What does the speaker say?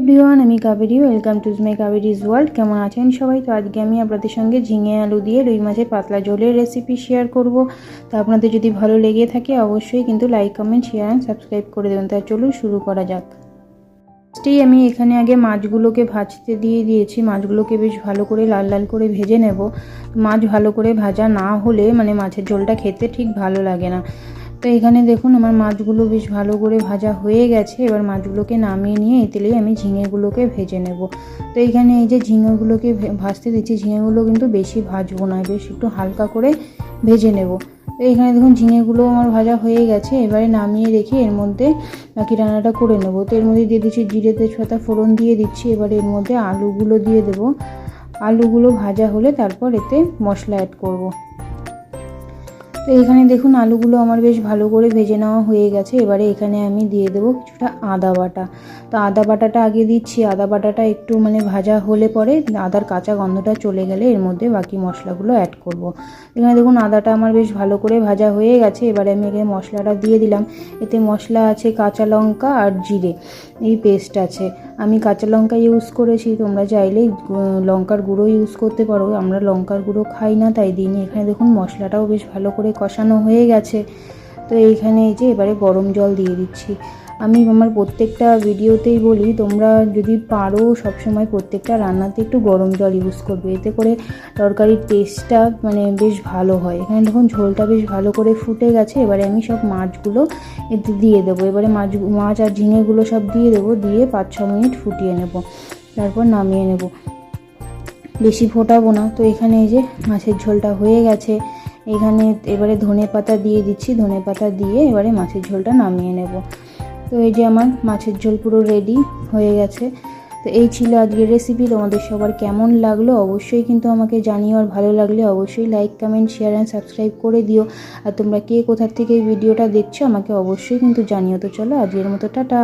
Everyone, আমি Kaveri. Welcome to my Kaveri's world. কেমন আছেন সবাই? তো আজকে আমি আপনাদের সঙ্গে ঝিঙে আলু দিয়ে রুই মাছের পাতলা ঝোলের রেসিপি শেয়ার করব। তো আপনাদের যদি ভালো লেগে থাকে অবশ্যই কিন্তু like, comment, share and subscribe করে দেবেন। তাই চলুন শুরু করা যাক। ফার্স্টেই আমি এখানে আগে মাছগুলোকে ভাজতে দিয়ে দিয়েছি। মাছগুলোকে বেশ ভালো করে লাল লাল করে ভেজে নেব। মাছ ভালো করে ভাজা না হলে মাছের ঝোলটা খেতে ঠিক ভালো লাগে না। তো এখানে দেখুন আমার মাছগুলো বেশ ভালো করে ভাজা হয়ে গেছে। এবার মাছগুলোকে নামিয়ে নিয়ে এই তেলেই আমি ঝিঙেগুলোকে ভেজে নেব। তো এইখানে এই যে ঝিঙেগুলোকে ভাজতে দিচ্ছি, ঝিঙেগুলো কিন্তু বেশি ভাজবো না, বেশ একটু হালকা করে ভেজে নেব। তো এইখানে দেখুন ঝিঙেগুলো আমার ভাজা হয়ে গেছে। এবারে নামিয়ে রেখে এর মধ্যে বাকি রান্নাটা করে নেব। তো এর মধ্যে দিয়ে দিচ্ছি জিরে, তেজপাতা ফোড়ন দিয়ে দিচ্ছি। এবারে এর মধ্যে আলুগুলো দিয়ে দেবো। আলুগুলো ভাজা হলে তারপর এতে মশলা অ্যাড করব। তো এখানে দেখুন আলুগুলো আমার বেশ ভালো করে ভেজে নেওয়া হয়ে গেছে। এবারে এখানে আমি দিয়ে দেবো কিছুটা আদা বাটা। তো আদা বাটাটা আগে দিচ্ছি। আদা বাটাটা একটু ভাজা হলে পরে আদার কাঁচা গন্ধটা চলে গেলে এর মধ্যে বাকি মশলাগুলো অ্যাড করব। এখানে দেখুন আদাটা আমার বেশ ভালো করে ভাজা হয়ে গেছে। এবারে আমি এখানে মশলাটা দিয়ে দিলাম। এতে মশলা আছে কাঁচা লঙ্কা আর জিরে, এই পেস্ট আছে। আমি কাঁচা লঙ্কা ইউজ করেছি, তোমরা চাইলে লঙ্কার গুঁড়ো ইউজ করতে পারো। আমরা লঙ্কার গুঁড়ো খাই না তাই দিইনি। এখানে দেখুন মশলাটাও বেশ ভালো করে কষানো হয়ে গেছে। তো এইখানে এই যে এবারে গরম জল দিয়ে দিচ্ছি। আমি আমার প্রত্যেকটা ভিডিওতেই বলি, তোমরা যদি পারো সবসময় প্রত্যেকটা রান্নাতে একটু গরম জল ইউজ করবে, এতে করে তরকারির টেস্টটা বেশ ভালো হয়। এখানে দেখুন ঝোলটা বেশ ভালো করে ফুটে গেছে। এবারে আমি সব মাছগুলো এতে দিয়ে দেবো। এবারে মাছ আর ঝিঙেগুলো সব দিয়ে দেবো, দিয়ে 5-6 মিনিট ফুটিয়ে নেব, তারপর নামিয়ে নেব। বেশি ফোটাবো না। তো এখানে এই যে মাছের ঝোলটা হয়ে গেছে। এখানে এবারে ধনেপাতা দিয়ে দিচ্ছি। ধনেপাতা দিয়ে এবারে মাছের ঝোলটা নামিয়ে নেব। তো এই যে আমার মাছের ঝোল পুরো রেডি হয়ে গেছে। তো এই ছিল আজকের রেসিপি। তোমাদের সবার কেমন লাগলো অবশ্যই কিন্তু আমাকে জানিও। আর ভালো লাগলে অবশ্যই like, comment, share and subscribe করে দিও। আর তোমরা কে কোথা থেকে এই ভিডিওটা দেখছো আমাকে অবশ্যই কিন্তু জানিও। তো চলো আজকের মতো টাটা।